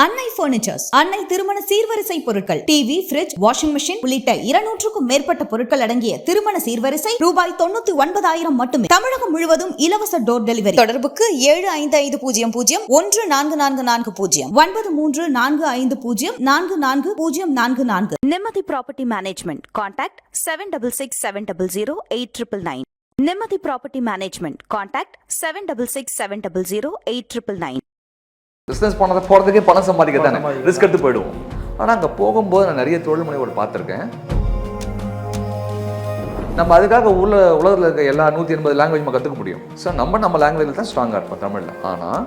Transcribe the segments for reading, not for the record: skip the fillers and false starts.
அன்னை பர்னிச்சர்ஸ், அன்னை திருமண சீர்வரிசை பொருட்கள், டிவி, ஃபிரிட்ஜ், வாஷிங் மெஷின் உள்ளிட்ட 200க்கும் மேற்பட்ட பொருட்கள் அடங்கிய திருமண சீர்வரிசை ரூபாய் 99,000 மட்டுமே. தமிழகம் முழுவதும் இலவச டோர் டெலிவரி. தொடர்புக்கு 7550144440 9345044044. நிம்மதி ப்ராப்பர்ட்டி மேனேஜ்மெண்ட். கான்டாக்ட் 7667008999. நிம்மதி ப்ராப்பர்ட்டி மேனேஜ்மெண்ட். கான்டாக்ட் 7667008999. பிஸ்னஸ் போகிறதுக்கே பணம் சம்பாதிக்க தானே ரிஸ்க் எடுத்து போயிடுவோம். ஆனால் அங்கே போகும்போது நான் நிறைய தொழில் முனைவோர் பார்த்துருக்கேன். நம்ம அதுக்காக உலகத்தில் இருக்க எல்லா 180 லாங்குவேஜ் நம்ம கற்றுக்க முடியும். ஸோ நம்ம லாங்குவேஜில் தான் ஸ்ட்ராங்காக இருப்போம் தமிழில். ஆனால்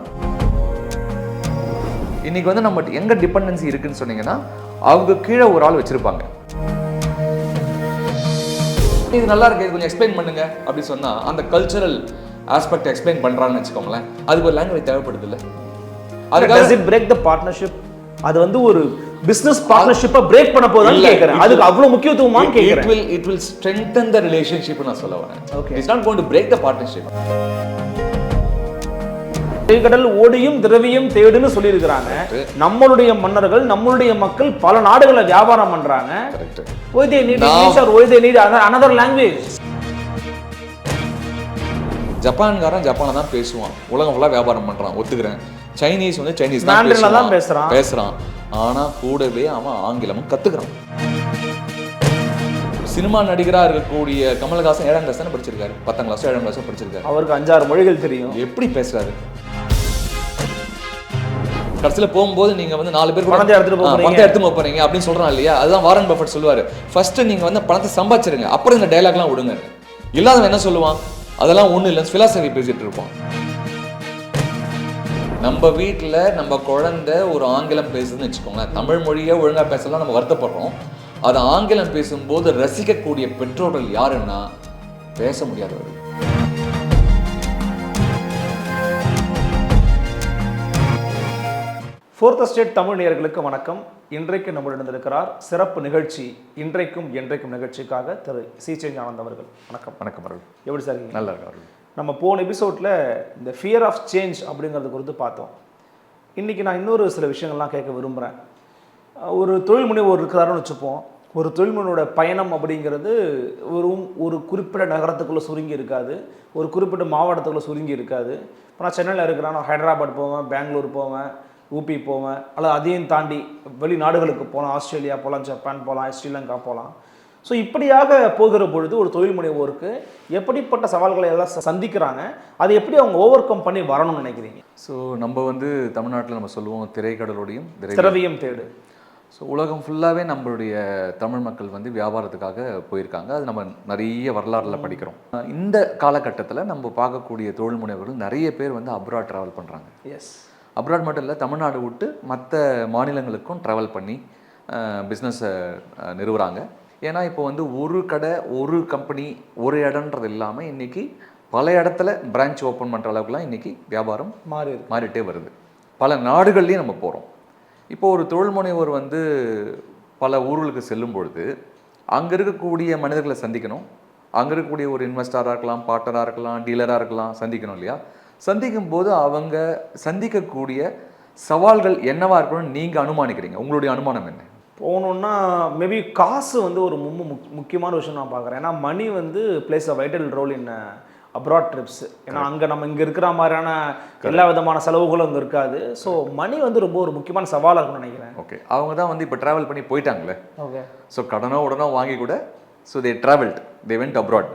இன்னைக்கு வந்து நம்ம எங்கே டிபெண்டன்சி இருக்குன்னு சொன்னீங்கன்னா, அவங்க கீழே ஒரு ஆள் வச்சுருப்பாங்க. இது நல்லா இருக்கு, இது கொஞ்சம் எக்ஸ்பிளைன் பண்ணுங்க அப்படின்னு சொன்னால் அந்த கல்ச்சரல் ஆஸ்பெக்ட் எக்ஸ்பிளைன் பண்ணுறாங்கன்னு வச்சுக்கோங்களேன். அதுக்கு ஒரு லாங்குவேஜ் தேவைப்படுது இல்லை. Does it break the partnership? அது வந்து ஒரு business partnership-ஐ break பண்ண போகுதான்னு கேக்குறேன். அதுக்கு அவ்வளவு முக்கியத்துவமான்னு கேக்குறேன். It will strengthen the relationship நான் சொல்ல வரேன். It's not going to break the partnership. கடல் ஓடியும் திரவியம் தேடுன்னு சொல்லி இருக்காங்க. நம்மளுடைய மன்னர்கள், நம்மளுடைய மக்கள் பல நாடுகளை வியாபாரம் பண்றாங்க. Why they need English or why they need another language? ஜப்பான்காரன் ஜப்பான்ல தான் பேசுவான், உலகம் ஃபுல்லா வியாபாரம் பண்றான், ஒத்துக்கிறேன். சைனீஸ் வந்து சைனீஸ் தான் பேசுறான். ஆனா கூடவே அவன் ஆங்கிலமும் கத்துக்கிறான். சினிமா நடிகரா இருக்கக்கூடிய கமல்ஹாசன் 7ஆம் கிளாஸ் தானே படிச்சிருக்காரு, 10ஆம் கிளாஸ் 7ஆம் கிளாஸ் படிச்சிருக்காரு. அவருக்கு 5-6 மொழிகள் தெரியும். எப்படி பேசுறாரு? கடைசியில் போகும்போது நீங்க வந்து 4 பேர் பணத்தை எடுத்து போறீங்க அப்படின்னு சொல்றான் இல்லையா? அதுதான் வாரன் பஃபெட் சொல்லுவாரு, ஃபர்ஸ்ட் நீங்க வந்து பணத்தை சம்பாதிச்சிருங்க, அப்புறம் இந்த டைலாக்லாம் விடுங்க. இல்லாதவன் என்ன சொல்லுவான்? அதெல்லாம் ஒண்ணு இல்லை, பிலாசபி பேசிட்டு இருப்பான். நம்ம வீட்டில் நம்ம குழந்தை ஒரு ஆங்கிலம் பேசுதுன்னு வச்சுக்கோங்களேன், தமிழ் மொழியை ஒழுங்காக பேசலாம் நம்ம வருத்தப்படுறோம். அது ஆங்கிலம் பேசும்போது ரசிக்கக்கூடிய பெற்றோர்கள் யாருன்னா பேச முடியாதவர்கள். ஃபோர்த் எஸ்டேட் தமிழ் நேயர்களுக்கு வணக்கம். இன்றைக்கு நம்முடன் இருக்கிறார் சிறப்பு நிகழ்ச்சி இன்றைக்கும் என்றைக்கும் நிகழ்ச்சிக்காக திரு சி.சே. ஆனந்த் அவர்கள். வணக்கம். வணக்கம் அவர்கள். எப்படி சார்? நல்லா இருக்காரு. நம்ம போன எபிசோடில் இந்த ஃபியர் ஆஃப் சேஞ்ச் அப்படிங்கிறது குறித்து பார்த்தோம். இன்றைக்கி நான் இன்னொரு சில விஷயங்கள்லாம் கேட்க விரும்புகிறேன். ஒரு தொழில் முனைவோர் இருக்கிறாருன்னு வச்சுப்போம். ஒரு தொழில் முனைவோட பயணம் அப்படிங்கிறது ஒரு குறிப்பிட்ட நகரத்துக்குள்ளே சுருங்கி இருக்காது, ஒரு குறிப்பிட்ட மாவட்டத்துக்குள்ளே சுருங்கி இருக்காது. இப்போ நான் சென்னையில் இருக்கிறேன், நான் ஹைதராபாத் போவேன், பெங்களூர் போவேன், ஊபி போவேன், அல்லது அதையும் தாண்டி வெளிநாடுகளுக்கு போகலாம், ஆஸ்திரேலியா போகலாம், ஜப்பான் போகலாம், ஸ்ரீலங்கா போகலாம். ஸோ இப்படியாக போகிற பொழுது ஒரு தொழில் முனைவோருக்கு எப்படிப்பட்ட சவால்களை எல்லாம் சந்திக்கிறாங்க, அதை எப்படி அவங்க ஓவர் கம் பண்ணி வரணும்னு நினைக்கிறீங்க? ஸோ நம்ம வந்து தமிழ்நாட்டில் நம்ம சொல்லுவோம் திரைக்கடலோடையும் திரவியம் தேடு. ஸோ உலகம் ஃபுல்லாகவே நம்மளுடைய தமிழ் மக்கள் வந்து வியாபாரத்துக்காக போயிருக்காங்க. அது நம்ம நிறைய வரலாறுல படிக்கிறோம். இந்த காலகட்டத்தில் நம்ம பார்க்கக்கூடிய தொழில் முனைவர்கள் நிறைய பேர் வந்து அப்ராட் ட்ராவல் பண்ணுறாங்க. எஸ், அப்ராட் மட்டும் இல்லை, தமிழ்நாடு விட்டு மற்ற மாநிலங்களுக்கும் ட்ராவல் பண்ணி பிஸ்னஸை நிறுவுறாங்க. ஏன்னா இப்போ வந்து ஒரு கடை, ஒரு கம்பெனி, ஒரு இடன்றது இல்லாமல் இன்றைக்கி பல இடத்துல பிரான்ச் ஓப்பன் பண்ணுற அளவுக்குலாம் இன்றைக்கி வியாபாரம் மாறிட்டே வருது. பல நாடுகள்லேயும் நம்ம போகிறோம். இப்போது ஒரு தொழில் முனைவோர் வந்து பல ஊர்களுக்கு செல்லும் பொழுது அங்கே இருக்கக்கூடிய மனிதர்களை சந்திக்கணும். அங்கே இருக்கக்கூடிய ஒரு இன்வெஸ்டராக இருக்கலாம், பார்ட்னராக இருக்கலாம், டீலராக இருக்கலாம், சந்திக்கணும் இல்லையா? சந்திக்கும் போது அவங்க சந்திக்கக்கூடிய சவால்கள் என்னவாக இருக்கணும்னு நீங்கள் அனுமானிக்கிறீங்க? உங்களுடைய அனுமானம் என்ன? போகணுன்னா மேபி காசு வந்து ஒரு முக்கியமான விஷயம் நான் பார்க்குறேன். ஏன்னா மணி வந்து plays a vital role in abroad trips. ஏன்னா அங்கே நம்ம இங்கே இருக்கிற மாதிரியான எல்லா விதமான செலவுகளும் அங்கே இருக்காது. ஸோ மணி வந்து ரொம்ப ஒரு முக்கியமான சவாலாக இருக்கும்னு நினைக்கிறேன். ஓகே, அவங்க தான் வந்து இப்போ ட்ராவல் பண்ணி போயிட்டாங்களே. ஓகே, ஸோ கடனோ உடனோ வாங்கி கூட so they travelled, they went abroad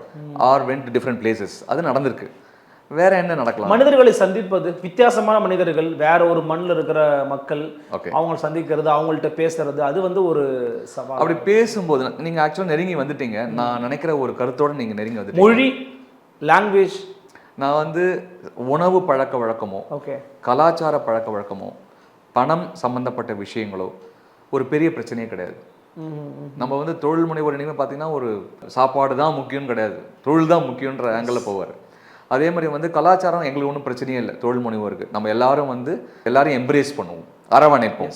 or went different places. அது நடந்திருக்கு. வேற என்ன நடக்கலாம்? மனிதர்களை சந்திப்பது, வித்தியாசமான மனிதர்கள், வேற ஒரு மண்ணில் இருக்கிற மக்கள், அவங்க சந்திக்கிறது, அவங்கள்ட்ட பேசுறது, அது வந்து ஒரு சவால். அப்படி பேசும்போது நீங்க ஆக்சுவலா நெருங்கி வந்துட்டீங்க. நான் நினைக்கிற ஒரு கருத்தோட நீங்க நெருங்கி வந்து மொழி, லாங்குவேஜ், நான் வந்து உணவு பழக்க வழக்கமோ, கலாச்சார பழக்க வழக்கமோ, பணம் சம்பந்தப்பட்ட விஷயங்களோ ஒரு பெரிய பிரச்சனையே கிடையாது. நம்ம வந்து தொழில் முனைவோர் இனிமே பார்த்தீங்கன்னா ஒரு சாப்பாடு தான் முக்கியம் கிடையாது, தொழில் தான் முக்கியன்ற ஆங்கிளில் போவார். அதே மாதிரி வந்து கலாச்சாரம் எங்களுக்கு ஒன்றும் பிரச்சனையே இல்லை. தொழில் முனைவோருக்கு நம்ம எல்லாரும் எம்ப்ரேஸ் பண்ணுவோம், அரவணைப்போம்.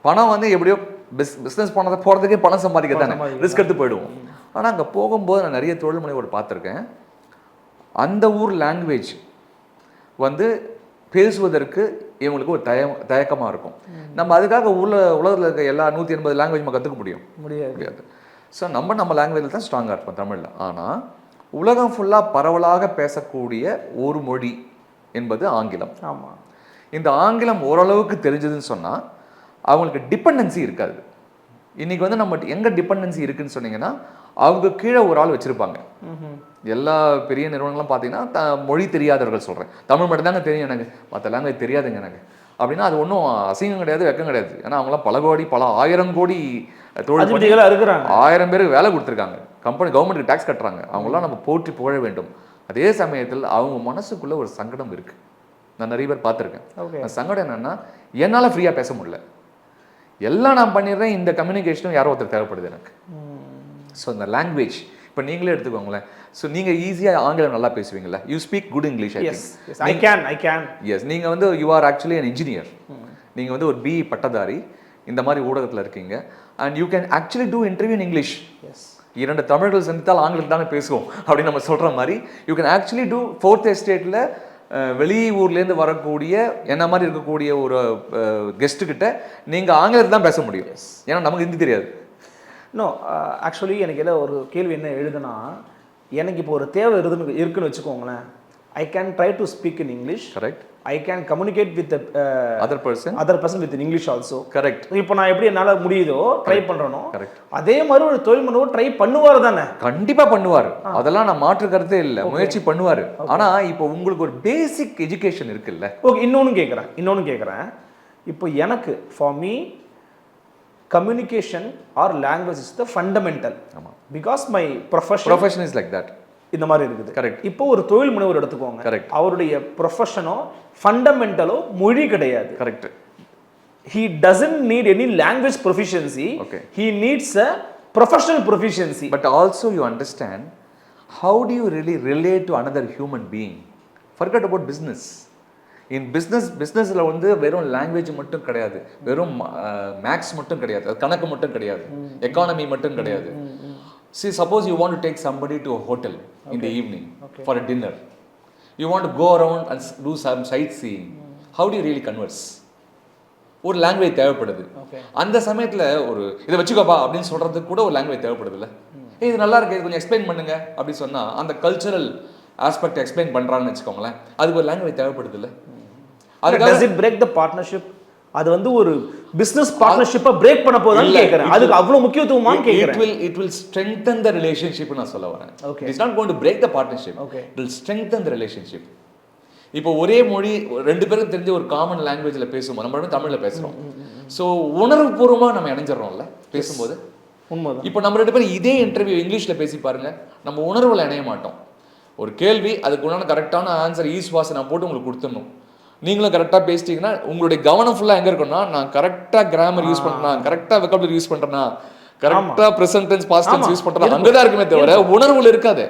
பணம் வந்து எப்படியோ பிஸ்னஸ் போகிறதுக்கே பணம் சம்பாதிக்க தானே ரிஸ்க் எடுத்து போயிடுவோம். ஆனால் அங்கே போகும்போது நான் நிறைய தொழில் முனைவோர் பார்த்துருக்கேன். அந்த ஊர் லாங்குவேஜ் வந்து பேசுவதற்கு இவங்களுக்கு ஒரு தயக்கமாக இருக்கும். நம்ம அதுக்காக உலகத்தில் இருக்க எல்லா 180 லாங்குவேஜ் நம்ம கற்றுக்க முடியாது. ஸோ நம்ம லாங்குவேஜில் தான் ஸ்ட்ராங்காக இருப்போம் தமிழில். ஆனால் உலகம் ஃபுல்லாக பரவலாக பேசக்கூடிய ஒரு மொழி என்பது ஆங்கிலம். ஆமாம். இந்த ஆங்கிலம் ஓரளவுக்கு தெரிஞ்சதுன்னு சொன்னால் அவங்களுக்கு டிபெண்டன்சி இருக்காது. இன்றைக்கி வந்து நம்ம எங்கே டிபெண்டன்சி இருக்குதுன்னு சொன்னீங்கன்னா, அவங்க கீழே ஒரு ஆள் வச்சுருப்பாங்க. எல்லா பெரிய நிறுவனங்களும் பார்த்தீங்கன்னா மொழி தெரியாதவர்கள் சொல்கிறேன், தமிழ் மட்டும்தாங்க தெரியும் எனக்கு, மற்ற லாங்குவேஜ் தெரியாதுங்க எனக்கு அப்படின்னா அது ஒன்றும் அசிங்கம் கிடையாது, வெக்கம் கிடையாது. ஏன்னா அவங்களாம் பல 1000 கோடி தொழில் இருக்கிறாங்க, 1000 பேருக்கு வேலை கொடுத்துருக்காங்க, கவர்மெண்ட்டுக்கு டேக்ஸ் கட்டுறாங்க. அவங்களாம் நம்ம போற்றி புகழ வேண்டும். அதே சமயத்தில் அவங்க மனசுக்குள்ளே ஒரு சங்கடம் இருக்குது. நான் நிறைய பேர் பார்த்துருக்கேன். அந்த சங்கடம் என்னென்னா, என்னால் ஃப்ரீயாக பேச முடியல, எல்லாம் நான் பண்ணிடுறேன், இந்த கம்யூனிகேஷனும் யாரோ ஒருத்தர் தேவைப்படுது எனக்கு. ஸோ இந்த லாங்குவேஜ் இப்போ நீங்களே எடுத்துக்கோங்களேன். ஸோ நீங்கள் ஈஸியாக ஆங்கிலம் நல்லா பேசுவீங்களா? You speak good English. I can. Yes, நீங்கள் வந்து you are actually an engineer. நீங்கள் வந்து ஒரு பிஇ பட்டதாரி, இந்த மாதிரி ஊடகத்தில் இருக்கீங்க. And you can actually do interview in English. இரண்டு தமிழர்கள் சந்தித்தால் ஆங்கிலம் தானே பேசுவோம் அப்படின்னு நம்ம சொல்கிற மாதிரி, you can actually two 4th எஸ்டேட்டில் வெளியூர்லேருந்து வரக்கூடிய என்ன மாதிரி இருக்கக்கூடிய ஒரு கெஸ்ட்டுக்கிட்ட நீங்கள் ஆங்கிலத்தில் தான் பேச முடியும். ஏன்னா நமக்கு ஹிந்தி தெரியாது. நோ, ஆக்சுவலி எனக்கு எல்லாம் ஒரு கேள்வி என்ன எழுதுனா, எனக்கு இப்போ ஒரு தேவை இருக்குன்னு வச்சுக்கோங்களேன். I can try to speak in English. Correct. I can communicate with other person with English also. Correct. இப்போ நான் எப்படி என்னால் முடியுதோ ட்ரை பண்ணுறனோ, கரெக்ட், அதே மாதிரி ஒரு தொழில் முனைவோர் ட்ரை பண்ணுவார் தானே? கண்டிப்பாக பண்ணுவார், அதெல்லாம் நான் மாற்று கருத்தே இல்லை, முயற்சி பண்ணுவார். ஆனால் இப்போ உங்களுக்கு ஒரு பேசிக் எஜுகேஷன் இருக்குல்ல. ஓகே, இன்னொன்று கேட்குறேன். இப்போ எனக்கு for me communication or language is the fundamental. Because my profession is like that. இந்த மாதிரி இருக்குது. கரெக்ட். இப்போ ஒரு தொழில் முனைவர் எடுத்துக்கோங்க. கரெக்ட். அவருடைய ப்ரொஃபஷனோ ஃபண்டமெண்டலோ மொழி கிடையாது. Correct. he doesn't need any language proficiency. Okay. he needs a professional proficiency. But also you understand, how do you really relate to another human being? Forget about business. In businessல வந்து வெறும் language மட்டும் கிடையாது, வெறும் maths மட்டும் கிடையாது, கணக்கு மட்டும் கிடையாது, எக்கானமி மட்டும் கிடையாது. See, suppose you want to take somebody to a hotel in the evening for a dinner. You want to go around and do some sightseeing. How do you really converse? ஒரு language தேவைப்படுது. அந்த சமயத்தில் ஒரு இதை வச்சுக்கோப்பா அப்படின்னு சொல்கிறதுக்கு கூட ஒரு லாங்குவேஜ் தேவைப்படுதுல்ல. இது நல்லா இருக்கு, இது கொஞ்சம் எக்ஸ்பிளைன் பண்ணுங்க அப்படின்னு சொன்னால் அந்த கல்ச்சரல் ஆஸ்பெக்ட் எக்ஸ்பிளைன் பண்ணுறான்னு வச்சுக்கோங்களேன், அதுக்கு ஒரு language தேவைப்படுதுல்ல. Does it break the partnership? அது வந்து ஒரு பிசினஸ் பார்ட்னர்ஷிப்பை பிரேக் பண்ண போதான்னு கேக்குறேன். அதுக்கு அவ்வளவு முக்கியத்துவமான்னு கேக்குறேன். It will strengthen the relationship நான் சொல்ல வரேன். It's not going to break the partnership. It will strengthen the relationship. இப்போ ஒரே மொழி ரெண்டு பேரும் தெரிஞ்ச ஒரு காமன் லாங்குவேஜ்ல பேசுவோம், நம்ம ரெண்டும் தமிழ்ல பேசுறோம். ஸோ உணர்வுபூர்வமா நம்ம இணைஞ்சிடறோம்ல பேசும்போது. உண்மைதான். இப்போ நம்ம ரெண்டு பேரும் இதே இன்டர்வியூ இங்கிலீஷ்ல பேசி பாருங்க, நம்ம உணர்வுல இணைய மாட்டோம். ஒரு கேள்வி, அதுக்கு உண்டான கரெக்டான ஆன்சர் ஈஸ்வாஸ் நான் போட்டு உங்களுக்கு கொடுத்துடணும். நீங்களும் கரெக்டாக பேசிட்டீங்கன்னா உங்களுடைய கவனம் ஃபுல்லாக எங்கே இருக்குன்னா, நான் கரெக்டாக கிராமர் யூஸ் பண்ணுறேன்னா, கரெக்டாக வெக்காபுலரி யூஸ் பண்ணுறேன்னா, கரெக்டாக present tense past tense use பண்ணுறேன்னா, அங்கே தான் இருக்குமே தவிர உணர்வுல இருக்காது.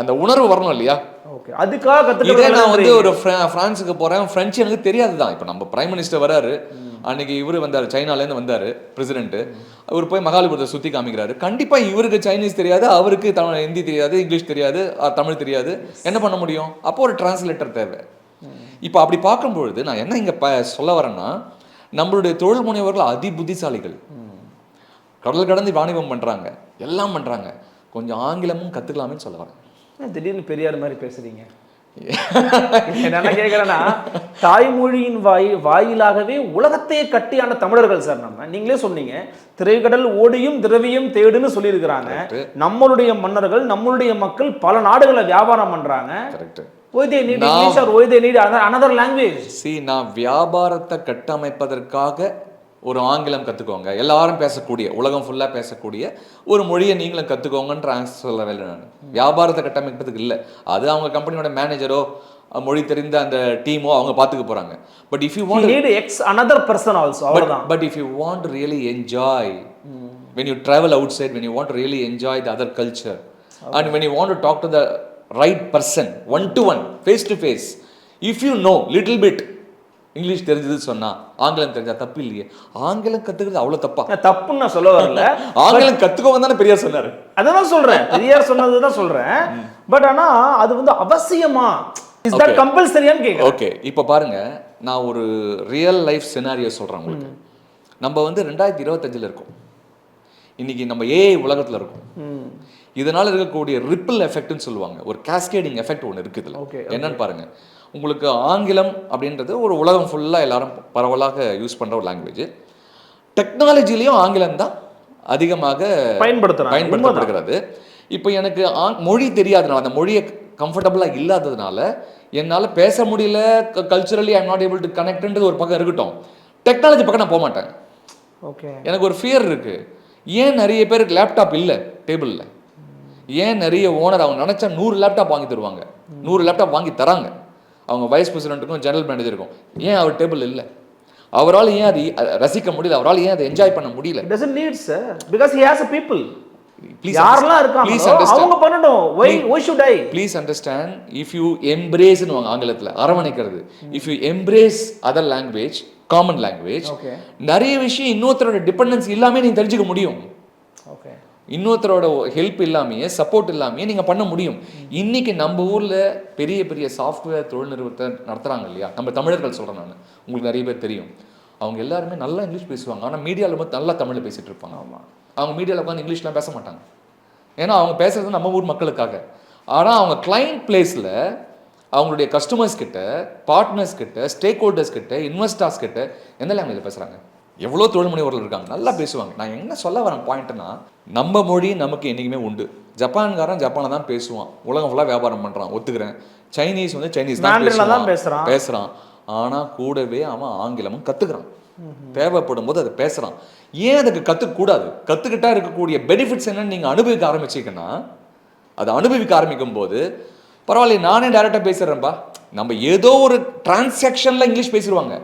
அந்த உணர்வு வரணும் இல்லையா? ஓகே, அதுக்காக இதே நான் வந்து ஒரு பிரான்ஸுக்கு போகிறேன், ஃப்ரெஞ்சு எனக்கு தெரியாது தான். இப்போ நம்ம பிரைம் மினிஸ்டர் வராரு, அன்னைக்கு இவர் வந்தார், சைனாலேருந்து வந்தார் பிரசிடென்ட். அவர் போய் மகாலிபுரத்தை சுற்றி காமிக்கிறாரு. கண்டிப்பாக இவருக்கு சைனீஸ் தெரியாது, அவருக்கு ஹிந்தி தெரியாது, இங்கிலீஷ் தெரியாது, தமிழ் தெரியாது. என்ன பண்ண முடியும்? அப்போ ஒரு டிரான்ஸ்லேட்டர் தேவை. இப்போ அப்படி பார்க்கும்பொழுது நான் என்ன இங்கே சொல்ல வரேன்னா, நம்மளுடைய தொழில் முனைவர்கள் அதி புத்திசாலிகள், கடல் கடந்து வாணிபம் பண்ணுறாங்க, எல்லாம் பண்ணுறாங்க. கொஞ்சம் ஆங்கிலமும் கற்றுக்கலாமேன்னு சொல்ல வரேன். திடீர்னு பெரியார் மாதிரி பேசுறீங்க. என்ன கேட்குறேன்னா, தாய்மொழியின் வாயிலாகவே உலகத்தையே கட்டியான தமிழர்கள் சார் நம்ம. நீங்களே சொன்னீங்க, திரைக்கடல் ஓடியும் திரவியம் தேடுன்னு சொல்லியிருக்கிறாங்க. நம்மளுடைய மன்னர்கள், நம்மளுடைய மக்கள் பல நாடுகளை வியாபாரம் பண்றாங்க. Correct. Why they need English or why they need another language? See, நான் வியாபாரத்தை கட்டமைப்பதற்காக ஒரு ஆங்கிலம் கற்றுக்கோங்க, எல்லாரும் பேசக்கூடிய, உலகம் ஃபுல்லாக பேசக்கூடிய ஒரு மொழியை நீங்களும் கற்றுக்கோங்கன்ற சொல்ல வேலை. நான் வியாபாரத்தை கட்டமைப்பதுக்கு இல்லை, அது அவங்க கம்பெனியோட மேனேஜரோ மொழி தெரிந்த அந்த டீமோ அவங்க பார்த்துக்க போகிறாங்க. But if you want need another person also, அவ்வளவுதான். But if you want to really enjoy, when you travel outside, when you want to really enjoy the other culture, and when you want to talk to the right person, one to one, face to face, if you know little bit English தெரிஞ்சது சொன்னா, ஆங்கிலம் தெரிஞ்சா தப்பு இல்லையே. ஆங்கிலம் கத்துக்கிறது அவ்வளவு தப்பா? தப்புன்னு நான் சொல்ல வரல. ஆங்கிலம் கத்துக்கோங்க தானே பெரியார் சொன்னாரு. அதான் சொல்றேன், பெரியார் சொன்னதுதான் சொல்றேன். பட் ஆனா அது வந்து அவசியமா, இஸ் தட் கம்பல்சரியான்னு கேக்குறேன். ஓகே, இப்போ பாருங்க, நான் ஒரு ரியல் லைஃப் சினாரியோ சொல்கிறேன் உங்களுக்கு. நம்ம வந்து 2025 இருக்கோம், இன்னைக்கு நம்ம ஏஐ உலகத்தில் இருக்கோம். இதனால் இருக்கக்கூடிய ரிப்பிள் எஃபெக்ட்னு சொல்லுவாங்க, ஒரு கேஸ்கேடிங் எஃபெக்ட் ஒன்று இருக்குது இதில். என்னன்னு பாருங்க, உங்களுக்கு ஆங்கிலம் அப்படின்றது ஒரு உலகம் ஃபுல்லாக எல்லாரும் பரவலாக யூஸ் பண்ணுற ஒரு லாங்குவேஜ். டெக்னாலஜிலையும் ஆங்கிலம் தான் அதிகமாக பயன்படுத்தப்படுகிறது. இப்போ எனக்கு மொழி தெரியாதனால, அந்த மொழியை கம்ஃபர்டபுளாக இல்லாததுனால என்னால் பேச முடியல, culturally I am not able to கனெக்ட்ன்றது ஒரு பக்கம் இருக்கட்டும், டெக்னாலஜி பக்கம் நான் போக மாட்டேன். எனக்கு ஒரு ஃபியர் இருக்குது. ஏன் நிறைய பேருக்கு லேப்டாப் இல்லை டேபிளில்? ஏன் நிறைய ஓனர் அவங்க நினச்சா 100 லேப்டாப் வாங்கி தருவாங்க, 100 லேப்டாப் வாங்கி தராங்க அவங்க வைஸ் பிரசிடென்ட்டுக்கும் ஜெனரல் மேனேஜருக்கும். ஏன் அவர் டேபிள் இல்லை? அவரால் ஏன் அது ரசிக்க முடியல? அவரால் ஏன் அதை என்ஜாய் பண்ண முடியல? doesn't need sir because he has a people. Please understand, if you embrace ன்னு ஆங்கிலத்தில் அரவணைக்கிறது, if you embrace other language, common language, நிறைய விஷயம் இன்னொருத்தரோட டிபெண்டன்ஸ் இல்லாமல் நீங்கள் தெரிஞ்சுக்க முடியும். இன்னொருத்தரோட ஹெல்ப் இல்லாமையே, சப்போர்ட் இல்லாமையே நீங்கள் பண்ண முடியும். இன்னைக்கு நம்ம ஊரில் பெரிய பெரிய சாஃப்ட்வேர் தொழில் நிறுவனத்தை நடத்துகிறாங்க இல்லையா, நம்ம தமிழர்கள் சொல்கிறேன் நான், உங்களுக்கு நிறைய பேர் தெரியும். அவங்க எல்லாருமே நல்லா இங்கிலீஷ் பேசுவாங்க, ஆனால் மீடியாவில் மட்டும் நல்லா தமிழில் பேசிகிட்டு இருப்பாங்க. அவங்க மீடியாவில் உட்காந்து இங்கிலீஷ்லாம் பேச மாட்டாங்க, ஏன்னா அவங்க பேசுறது நம்ம ஊர் மக்களுக்காக. ஆனால் அவங்க கிளைண்ட் பிளேஸில் அவங்களுடைய கஸ்டமர்ஸ் கிட்ட, பார்ட்னர்ஸ் கிட்ட, ஸ்டேக் ஹோல்டர்ஸ் கிட்ட, இன்வெஸ்டர்ஸ் கிட்ட எந்த லாங்குவேஜில் பேசுகிறாங்க? எவ்வளோ தொழில் முனைவர்கள் இருக்காங்க, நல்லா பேசுவாங்க. நான் என்ன சொல்ல வரேன் பாயிண்ட்னா, நம்ம மொழி நமக்கு என்றைக்குமே உண்டு. ஜப்பான்காரன் ஜப்பானில் தான் பேசுவான், உலகம் ஃபுல்லாக வியாபாரம் பண்ணுறான், ஒத்துக்கிறேன். சைனீஸ் வந்து சைனீஸ் தான் பேசுகிறான், ஆனால் கூடவே அவன் ஆங்கிலமும் கற்றுக்கிறான், தேவைப்படும் போது அதை பேசுகிறான். ஏன் அதுக்கு கற்றுக்கூடாது? கற்றுக்கிட்டா இருக்கக்கூடிய பெனிஃபிட்ஸ் என்னன்னு நீங்கள் அனுபவிக்க ஆரம்பிச்சிங்கன்னா, அதை அனுபவிக்க ஆரம்பிக்கும் போது பரவாயில்ல, நானே டைரெக்டாக பேசுகிறேன்ப்பா. நம்ம ஏதோ ஒரு டிரான்சாக்ஷனில் இங்கிலீஷ் பேசிடுவாங்க,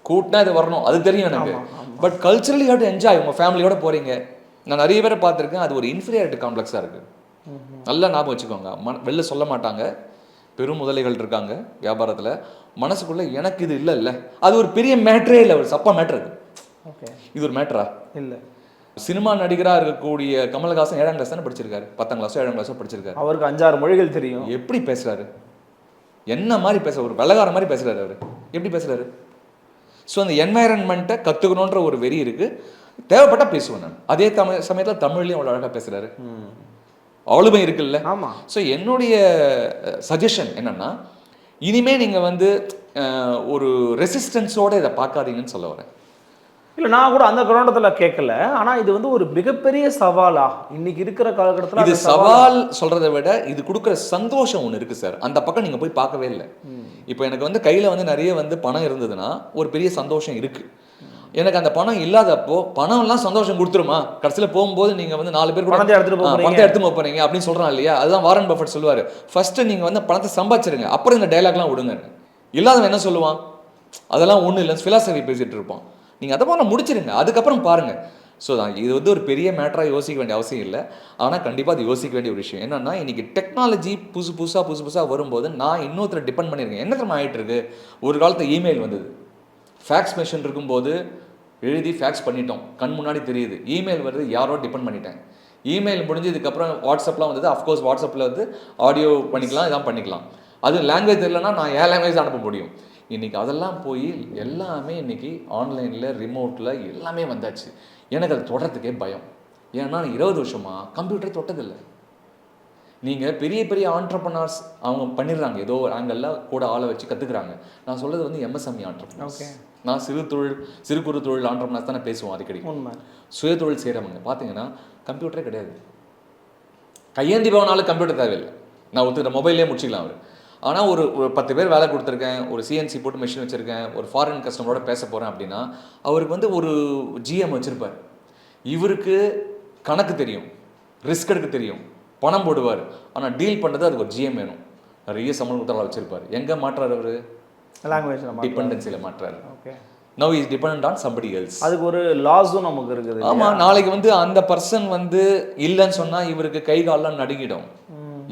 கூட்டினா இது வரணும், அது தெரியும் எனக்கு. But culturally have to enjoy. உங்கள் ஃபேமிலியோட போகிறீங்க, நான் நிறைய பேரை பார்த்துருக்கேன், அது ஒரு இன்ஃபீரியாரிட்டி காம்ப்ளெக்ஸாக இருக்குது. நல்லா ஞாபகம் வச்சுக்கோங்க, வெளில சொல்ல மாட்டாங்க, பெரும் முதலைகள் இருக்காங்க வியாபாரத்தில், மனசுக்குள்ளே எனக்கு இது இல்லை, அது ஒரு பெரிய மேட்ரே இல்லை, ஒரு சப்பா மேட்ரு அது. இது ஒரு மேட்ரா இல்லை. சினிமா நடிகராக இருக்கக்கூடிய கமல்ஹாசன் 7ஆம் கிளாஸ் தானே படிச்சிருக்காரு, 10ஆம் கிளாஸோ 7ஆம் கிளாஸோ படிச்சிருக்காரு. அவருக்கு 5-6 மொழிகள் தெரியும். எப்படி பேசுறாரு? என்ன மாதிரி பேச, ஒரு வெள்ளக்கார மாதிரி பேசுறாரு அவர். எப்படி பேசுறாரு? ஸோ அந்த என்வாயரன்மெண்ட்டை கற்றுக்கணுன்ற ஒரு வெறி இருக்குது, தேவைப்பட்டால் பேசுவேன் நான். அதே சமயத்தில் தமிழ்லையும் அவ்வளோ அழகாக பேசுகிறாரு, ஆளுமை இருக்குல்ல. ஆமாம். ஸோ என்னுடைய சஜஷன் என்னென்னா, இனிமேல் நீங்கள் வந்து ஒரு ரெசிஸ்டன்ஸோடு இதை பார்க்காதீங்கன்னு சொல்ல வரேன். இல்லை, நான் கூட அந்த கண்ணோட்டத்தில் கேட்கல, ஆனால் இது வந்து ஒரு மிகப்பெரிய சவாலா இன்னைக்கு இருக்கிற காலகட்டத்தில்? இது சவால் சொல்கிறத விட இது கொடுக்குற சந்தோஷம் ஒன்று இருக்குது சார், அந்த பக்கம் நீங்கள் போய் பார்க்கவே இல்லை. இப்போ எனக்கு வந்து கையில் வந்து நிறைய வந்து பணம் இருந்ததுன்னா ஒரு பெரிய சந்தோஷம் இருக்குது. எனக்கு அந்த பணம் இல்லாதப்போ பணம்லாம் சந்தோஷம் கொடுத்துருமா, கடைசியில் போகும்போது நீங்கள் வந்து 4 பேர் பணத்தை எடுத்து போகிறீங்க அப்படின்னு சொல்கிறான் இல்லையா. அதுதான் வாரன் பஃபெட் சொல்லுவார், ஃபர்ஸ்ட்டு நீங்கள் வந்து பணத்தை சம்பாதிச்சிருங்க, அப்புறம் இந்த டைலாக்லாம் விடுங்க. இல்லாதவன் என்ன சொல்லுவான், அதெல்லாம் ஒன்றும் இல்லை, ஃபிலாசபி பேசிகிட்டு இருப்பான். நீங்கள் அதை போல முடிச்சிருங்க, அதுக்கப்புறம் பாருங்கள். ஸோ இது வந்து ஒரு பெரிய மேட்டராக யோசிக்க வேண்டிய அவசியம் இல்லை, ஆனால் கண்டிப்பாக அது யோசிக்க வேண்டிய ஒரு விஷயம். என்னென்னா, இன்றைக்கி டெக்னாலஜி புதுசாக வரும்போது நான் இன்னொருத்தரை டிபெண்ட் பண்ணியிருக்கேன். என்ன தெரியுமா ஆகிட்டு இருக்கு? ஒரு காலத்தில் இமெயில் வந்தது, ஃபேக்ஸ் மிஷின் இருக்கும்போது எழுதி ஃபேக்ஸ் பண்ணிட்டோம், கண் முன்னாடி தெரியுது. இமெயில் வருது, யாரோ டிபெண்ட் பண்ணிட்டேன். இமெயில் முடிஞ்சதுக்கப்புறம் வாட்ஸ்அப்லாம் வந்தது. அஃப்கோர்ஸ் வாட்ஸ்அப்பில் வந்து ஆடியோ பண்ணிக்கலாம், இதான் பண்ணிக்கலாம். அது லாங்குவேஜ் தெரியலன்னா நான் ஏன் லாங்குவேஜ் அனுப்ப முடியும்? இன்றைக்கி அதெல்லாம் போய் எல்லாமே இன்றைக்கி ஆன்லைனில், ரிமோட்டில் எல்லாமே வந்தாச்சு. எனக்கு அது தொடர்றதுக்கே பயம். ஏன்னா 20 வருஷமாக கம்ப்யூட்டரை தொட்டதில்லை. நீங்கள் பெரிய பெரிய ஆண்டர்ப்ரனர்ஸ் அவங்க பண்ணிடுறாங்க, ஏதோ ஒரு ஆங்கிளில் கூட ஆளை வச்சு கற்றுக்குறாங்க. நான் சொல்கிறது வந்து எம்எஸ்எம்இ ஆண்டர்ப்ரனர்ஸ். நான் சிறு குறு தொழில் ஆண்டர்ப்ரனர்ஸ் தானே பேசுவோம் அடிக்கடி. சுய தொழில் செய்கிறவங்க பார்த்தீங்கன்னா கம்ப்யூட்டரே கிடையாது, கையேந்தி போனாலும் கம்ப்யூட்டர் தேவையில்லை. நான் ஒருத்தர் மொபைல்லே முடிச்சிக்கலாம் அவர். ஆனால் ஒரு 10 பேர் வேலை கொடுத்துருக்கேன், ஒரு சிஎன்சி போட்டு மிஷின் வச்சுருக்கேன், ஒரு ஃபாரின் கஸ்டமரோட பேச போகிறேன் அப்படின்னா அவருக்கு வந்து ஒரு ஜிஎம் வச்சுருப்பார். இவருக்கு கணக்கு தெரியும், ரிஸ்க் எடுக்க தெரியும், பணம் போடுவார், ஆனால் டீல் பண்ணுறது அதுக்கு ஒரு ஜிஎம் வேணும். நிறைய சம்பளம் கொடுத்தாலும் வச்சுருப்பார். எங்கே மாற்றார் அவர்? லாங்குவேஜ் டிபெண்டன்சியில் மாற்றாரு. Okay, now is depend on somebody else. அதுக்கு ஒரு லாஸும் நமக்கு இருக்குது. ஆமாம், நாளைக்கு வந்து அந்த பர்சன் வந்து இல்லைன்னு சொன்னால் இவருக்கு கை காலெலாம் நடுங்கிடும்.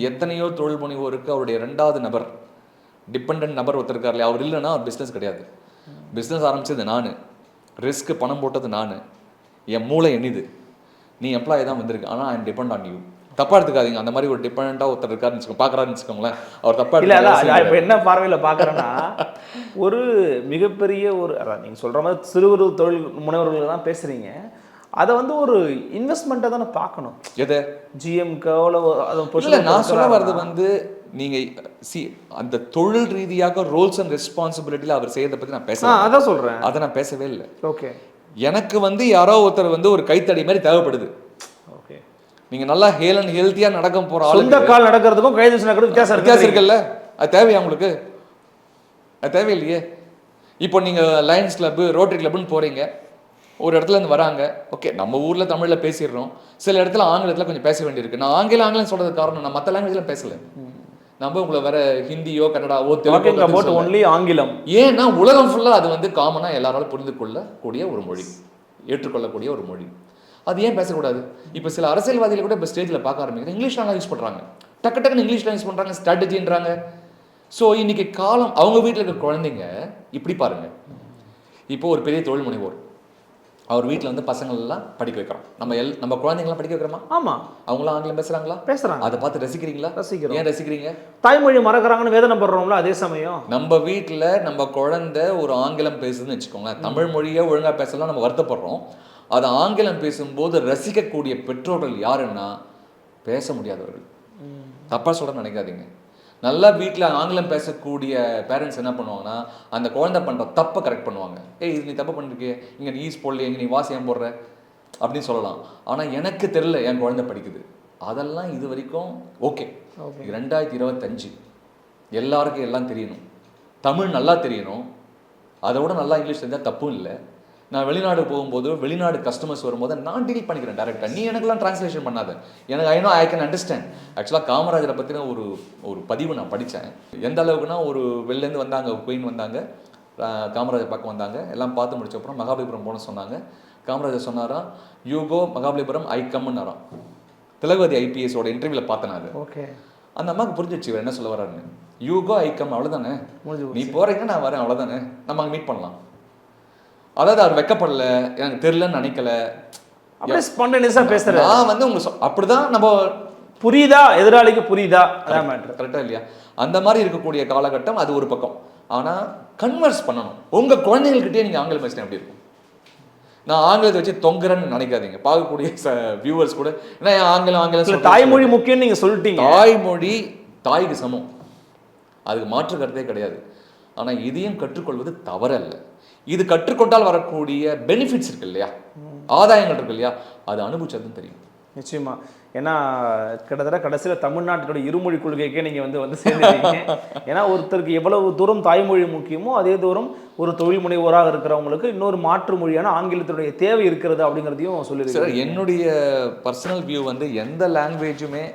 எத்தனையோ தொழில் முனைவோருக்கு அவருடைய 2வது நபர், டிபெண்ட் நபர் ஒருத்தர் இருக்கார் இல்லையா, அவர் இல்லைன்னா அவர் பிஸ்னஸ் கிடையாது. பிஸ்னஸ் ஆரம்பித்தது நான், ரிஸ்க்கு பணம் போட்டது நான், என் மூளை என்னது, நீ எம்ப்ளாயி தான் வந்திருக்கு, ஆனால் I am depend on you. தப்பாக எடுத்துக்காதீங்க. அந்த மாதிரி ஒரு டிபெண்டாக ஒருத்தர் இருக்காருன்னு வச்சுக்கோங்க, பார்க்குறாருன்னு வச்சுக்கோங்களேன், அவர் தப்பாக இல்லை. இப்போ என்ன பார்வையில் பார்க்குறேன்னா, ஒரு மிகப்பெரிய ஒரு அதான் நீங்கள் சொல்கிற மாதிரி சிறு குறு தொழில் முனைவர்கள் தான் பேசுகிறீங்க. அதை வந்து ஒரு இன்வெஸ்ட்மெண்ட்டை தானே பார்க்கணும். எதை ஜிஎம்கோ இல்லை, நான் சொல்ல வர்றது வந்து நீங்கள் அந்த தொழில் ரீதியாக ரோல்ஸ் அண்ட் ரெஸ்பான்சிபிலிட்டியில் அவர் செய்யறதை பற்றி நான் பேசுகிறேன். அதான் சொல்கிறேன், அதை நான் பேசவே இல்லை. ஓகே, எனக்கு வந்து யாரோ ஒருத்தர் வந்து ஒரு கைத்தடி மாதிரி தேவைப்படுது. ஓகே, நீங்கள் நல்லா ஹேல் அண்ட் ஹெல்த்தியாக நடக்க போகிற சொந்த கால் நடக்கிறதுக்கும் கைது நடக்கிறதுக்கும் வித்தியாசம் இருக்குல்ல? அது தேவையா உங்களுக்கு? அது தேவையில்லையே. இப்போ நீங்கள் லயன்ஸ் கிளப்பு, ரோட்டரி கிளப்புன்னு போகிறீங்க, ஒரு இடத்துல இருந்து வராங்க, ஓகே நம்ம ஊரில் தமிழில் பேசிடுறோம், சில இடத்துல ஆங்கிலத்தில் கொஞ்சம் பேச வேண்டியிருக்கு. நான் ஆங்கிலம் சொல்கிறது காரணம், நான் மற்ற லாங்குவேஜில் பேசலை. நம்ம உங்களை வேற ஹிந்தியோ கன்னடாவோ தெலுங்கு ஒன்லி ஆங்கிலம். ஏன்னா உலகம் ஃபுல்லாக அது வந்து காமனாக எல்லாராலும் புரிந்து கொள்ளக்கூடிய ஒரு மொழி, ஏற்றுக்கொள்ளக்கூடிய ஒரு மொழி. அது ஏன் பேசக்கூடாது? இப்போ சில அரசியல்வாதிகள் கூட இப்போ ஸ்டேஜில் பார்க்க ஆரம்பிக்கிறேன், இங்கிலீஷ்லாம் யூஸ் பண்ணுறாங்க, டக்குன்னு இங்கிலீஷ்லாம் யூஸ் பண்ணுறாங்க, ஸ்ட்ராட்டஜின்றாங்க. ஸோ இன்னைக்கு காலம், அவங்க வீட்டில் இருக்க குழந்தைங்க இப்படி பாருங்க. இப்போ ஒரு பெரிய தொழில் முனைவோர், அவர் வீட்டில் வந்து பசங்களெல்லாம் படிக்க வைக்கிறோம், நம்ம குழந்தைங்களாம் படிக்க வைக்கிறோமா? ஆமாம். அவங்களாம் ஆங்கிலம் பேசுகிறாங்களா? பேசுகிறாங்க. அதை பார்த்து ரசிக்கிறீங்களா? ரசிக்கிறோம். ஏன் ரசிக்கிறீங்க? தாய்மொழி மறக்கிறாங்கன்னு வேதனை படுறோம்ல. அதே சமயம் நம்ம வீட்டில் நம்ம குழந்தை ஒரு ஆங்கிலம் பேசுதுன்னு வச்சுக்கோங்களேன், தமிழ் மொழியை ஒழுங்காக பேசலாம் நம்ம வருத்தப்படுறோம். அது ஆங்கிலம் பேசும்போது ரசிக்கக்கூடிய பெற்றோர்கள் யாருன்னா பேச முடியாதவர்கள். தப்பாக சொல்கிறேன்னு நினைக்காதீங்க. நல்லா வீட்டில் ஆங்கிலம் பேசக்கூடிய பேரண்ட்ஸ் என்ன பண்ணுவாங்கன்னா, அந்த குழந்தை பண்ணுற தப்பை கரெக்ட் பண்ணுவாங்க. இது நீ தப்பு பண்ணிருக்கே, இங்கே நீ ஈஸ் போடல, இங்கே நீ வாசி ஏன் போடுற அப்படின்னு சொல்லலாம். ஆனால் எனக்கு தெரியல என் குழந்தை படிக்குது, அதெல்லாம் இது வரைக்கும் ஓகே. 2025 எல்லாருக்கும் எல்லாம் தெரியணும், தமிழ் நல்லா தெரியணும், அதை விட நல்லா இங்கிலீஷ் தெரிஞ்சால் தப்பும் இல்லை. நான் வெளிநாடு போகும்போது வெளிநாடு கஸ்டமர்ஸ் வரும்போது நான் டீல் பண்ணிக்கிறேன் டேரெக்டாக, நீ எனக்குலாம் ட்ரான்ஸ்லேஷன் பண்ணாத, எனக்கு ஐ கேன் அண்டர்ஸ்டாண்ட். ஆக்சுவலாக காமராஜரை பற்றின ஒரு பதிவு நான் படித்தேன். எந்த அளவுக்குன்னா, ஒரு வெளிலேருந்து வந்தாங்க, குயின் வந்தாங்க, காமராஜர் பார்க்க வந்தாங்க, எல்லாம் பார்த்து முடிச்சப்பறம் மகாபலிபுரம் போன சொன்னாங்க. காமராஜர் சொன்னாராம், யூ கோ மகாபலிபுரம், ஐ கம்முன்னாராம். திலகவதி ஐபிஎஸோட இன்டர்வியூவில் பார்த்தேன் அது. ஓகே, அந்த அம்மாவுக்கு புரிஞ்சிச்சு இவர் என்ன சொல்ல வர்றாருன்னு. யூ கோ ஐ கம், அவ்வளோதானே, நீ போகிறீங்க நான் வரேன், அவ்வளோதானே, நம்ம அங்கே மீட் பண்ணலாம். அதாவது அவர் வெக்கப்படல, எனக்கு தெரியலன்னு நினைக்கல, அப்படியே ஸ்பான்டேனியஸா பேசுறாரு. நான் வந்து உங்களுக்கு அப்படிதான், நம்ம புரியுதா, எதிராளிக்கு புரியுதா, அதான் மேட்டர். கரெக்டா இல்லையா? அந்த மாதிரி இருக்கக்கூடிய காலகட்டம் அது ஒரு பக்கம். ஆனா கன்வர்ஸ் பண்ணணும். உங்க குழந்தைங்கள்கிட்டயே நீங்க ஆங்கிலம் பேசினா எப்படி இருக்கும்? நான் ஆங்கிலத்தை வச்சு தொங்குறேன்னு நினைக்காதீங்க. பார்க்கக்கூடிய வியூவர்ஸ் கூட என்ன ஆங்கிலம் தாய்மொழி முக்கியம் நீங்க சொல்லிட்டீங்க. தாய்மொழி தாய்க்கு சமம், அதுக்கு மாற்று கருத்தே கிடையாது. ஆனா இதையும் கற்றுக்கொள்வது தவறல்ல. இது கற்றுக்கொண்டால் வரக்கூடிய பெனிஃபிட்ஸ் இருக்கு இல்லையா, ஆதாயங்கள் இருக்கு இல்லையா, அது அனுபவிச்சதுன்னு தெரியும். நிச்சயமா. ஏன்னா கிட்டத்தட்ட கடைசியில் தமிழ்நாட்டினுடைய இருமொழி கொள்கைக்கே நீங்கள் வந்து சேர்ந்துட்டீங்க. ஏன்னா ஒருத்தருக்கு எவ்வளவு தூரம் தாய்மொழி முக்கியமோ அதே தூரம் ஒரு தொழில் முனைவோராக இருக்கிறவங்களுக்கு இன்னொரு மாற்று மொழியான ஆங்கிலத்தினுடைய தேவை இருக்கிறது அப்படிங்கிறதையும் சொல்லியிருக்காரு. என்னுடைய பர்சனல் வியூ வந்து எந்த லாங்குவேஜுமே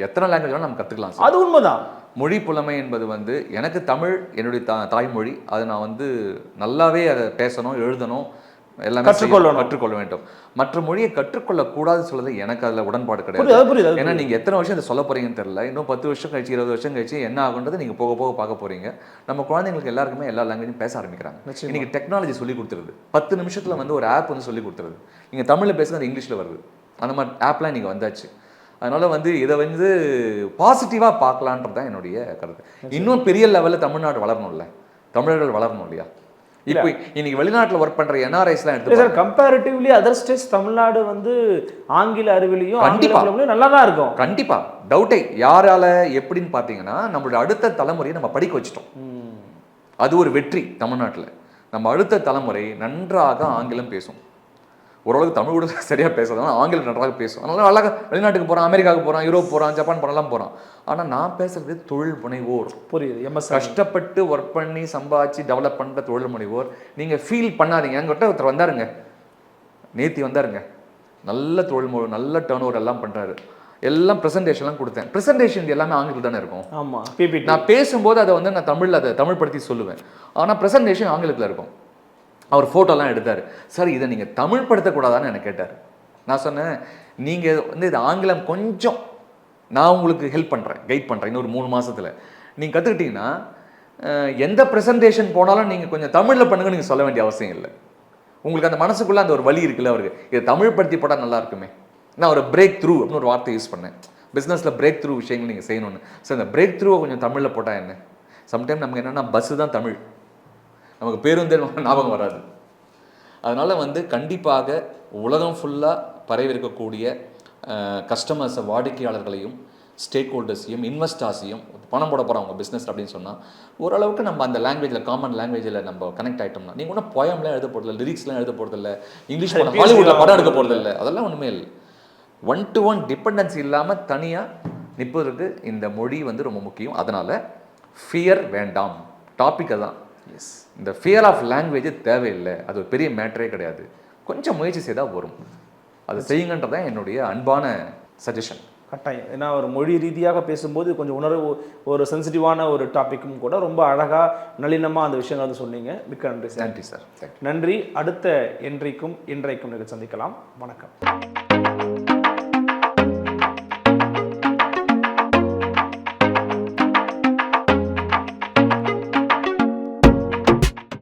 எத்தனை லாங்குவேஜ் வேணாலும் நம்ம கற்றுக்கலாம். அது உண்மைதான். மொழி புலமை என்பது வந்து எனக்கு தமிழ் என்னுடைய தாய்மொழி, அதை நான் வந்து நல்லாவே அதை பேசணும், எழுதணும், எல்லாமே கற்றுக்கொள்ள வேண்டும். மற்ற மொழியை கற்றுக்கொள்ளக்கூடாது சொல்றது எனக்கு அதில் உடன்பாடு கிடையாது. ஏன்னா நீங்கள் எத்தனை வருஷம் இதை சொல்ல போறீங்கன்னு தெரியல. இன்னும் 10 வருஷம் கழிச்சு 20 வருஷம் கழிச்சு என்ன ஆகுன்றது நீங்கள் போக போக பார்க்க போறீங்க. நம்ம குழந்தைங்களுக்கு எல்லாருக்குமே எல்லா லாங்குவேஜும் பேச ஆரம்பிக்கிறாங்க. இன்னைக்கு டெக்னாலஜி சொல்லி கொடுத்துருது. 10 நிமிஷத்தில் வந்து ஒரு ஆப் வந்து சொல்லி கொடுத்துருது. நீங்கள் தமிழில் பேசுறது அது இங்கிலீஷில் வருது. அந்த மாதிரி ஆப்லாம் நீங்கள் வந்தாச்சு. அதனால வந்து இதை வந்து பாசிட்டிவாக பார்க்கலான்றது தான் என்னுடைய கருத்து. இன்னும் பெரிய லெவலில் தமிழ்நாடு வளரணும்ல, தமிழர்கள் வளரணும் இல்லையா? இப்போ இன்னைக்கு வெளிநாட்டில் ஒர்க் பண்ற என்ஆர்ஐஸ்லாம் எடுத்து sir, comparatively other states Tamil Nadu வந்து ஆங்கில அறிவிலையும் கண்டிப்பாக நல்லா தான் இருக்கும். கண்டிப்பா, டவுட்டே யாரால எப்படின்னு பார்த்தீங்கன்னா, நம்மளோட அடுத்த தலைமுறையை நம்ம படிக்க வச்சுட்டோம். அது ஒரு வெற்றி. தமிழ்நாட்டில் நம்ம அடுத்த தலைமுறை நன்றாக ஆங்கிலம் பேசும். ஓரளவுக்கு தமிழ் கூட சரியாக பேசுறதுனால ஆங்கிலம் நன்றாக பேசும். அதனால அழகாக வெளிநாட்டுக்கு போகிறான், அமெரிக்காவுக்கு போகிறான், யூரோப் போகிறான், ஜப்பான் போகிறலாம் போகிறான். ஆனால் நான் பேசுறது தொழில் முனைவோர். புரியுது. கஷ்டப்பட்டு ஒர்க் பண்ணி சம்பாதிச்சு டெவலப் பண்ணுற தொழில் முனைவோர். நீங்கள் ஃபீல் பண்ணாதீங்க. என்கிட்ட ஒருத்தர் வந்தாருங்க, நேத்தி வந்தாருங்க, நல்ல தொழில் நல்ல டர்ன் ஓவர் எல்லாம் பண்ணுறாரு. எல்லாம் ப்ரெசன்டேஷன்லாம் கொடுத்தேன். ப்ரெசன்டேஷன் எல்லாமே ஆங்கிலம் தானே இருக்கும். ஆமாம். நான் பேசும்போது அதை வந்து நான் தமிழில் அதை தமிழ் படுத்தி சொல்லுவேன். ஆனால் ப்ரெசன்டேஷன் ஆங்கிலத்தில் இருக்கும். அவர் ஃபோட்டோலாம் எடுத்தார். சார், இதை நீங்கள் தமிழ் படுத்தக்கூடாதான்னு எனக்கு கேட்டார். நான் சொன்னேன், நீங்கள் வந்து இது ஆங்கிலம் கொஞ்சம் நான் உங்களுக்கு ஹெல்ப் பண்ணுறேன், கைட் பண்ணுறேன். இன்னொரு 3 மாதத்தில் நீங்கள் கற்றுக்கிட்டிங்கன்னா எந்த ப்ரெசன்டேஷன் போனாலும் நீங்கள் கொஞ்சம் தமிழில் பண்ணுங்க நீங்கள் சொல்ல வேண்டிய அவசியம் இல்லை. உங்களுக்கு அந்த மனசுக்குள்ளே அந்த ஒரு வழி இருக்குல்ல, அவருக்கு இதை தமிழ் படுத்தி போட்டால் நல்லா இருக்குமே. நான் ஒரு பிரேக் த்ரூ அப்படின்னு ஒரு வார்த்தை யூஸ் பண்ணேன். பிஸ்னஸில் பிரேக் த்ரூ விஷயங்கள் நீங்கள் செய்யணும்னு. சார், இந்த பிரேக் த்ரூவை கொஞ்சம் தமிழில் போட்டால் என்ன? சம்டைம் நமக்கு என்னென்னா பஸ்ஸு தான் தமிழ், நமக்கு பேருந்தே ஞாபகம் வராது. அதனால் வந்து கண்டிப்பாக உலகம் ஃபுல்லாக பரவி இருக்கக்கூடிய கஸ்டமர்ஸை, வாடிக்கையாளர்களையும், ஸ்டேக் ஹோல்டர்ஸையும், இன்வெஸ்டர்ஸையும் பணம் போட போகிறோம் அவங்க பிஸ்னஸ் அப்படின்னு சொன்னால் ஓரளவுக்கு நம்ம அந்த லாங்குவேஜில், காமன் லாங்குவேஜில் நம்ம கனெக்ட் ஆகிட்டோம்னா, நீங்கள் ஒன்றும் போயம்லாம் எழுத போகிறதில்ல, லிரிக்ஸ்லாம் எழுத போகிறதில்ல, இங்கிலீஷ் படம் ஹாலிவுட்டில் படம் எடுக்க போகிறதில்ல, அதெல்லாம் ஒன்றுமே இல்லை. 1-to-1 டிபெண்டன்சி இல்லாமல் தனியாக நிற்பதற்கு இந்த மொழி வந்து ரொம்ப முக்கியம். அதனால் ஃபியர் வேண்டாம், டாப்பிக்கை தான். எஸ், இந்த ஃபியர் ஆஃப் லாங்குவேஜ் தேவையில்லை, அது ஒரு பெரிய மேட்டரே கிடையாது. கொஞ்சம் முயற்சி செய்தால் வரும், அதை செய்யுங்கன்றதான் என்னுடைய அன்பான சஜஷன். கட்டாயம். ஏன்னா ஒரு மொழி ரீதியாக பேசும்போது கொஞ்சம் உணர்வு, ஒரு சென்சிட்டிவான ஒரு டாப்பிக்கும் கூட ரொம்ப அழகாக நளினமாக அந்த விஷயங்கள் வந்து சொன்னீங்க. மிக்க நன்றி சார். நன்றி சார். நன்றி. அடுத்த என்றைக்கும் இன்றைக்கும் நீங்கள் சந்திக்கலாம். வணக்கம்.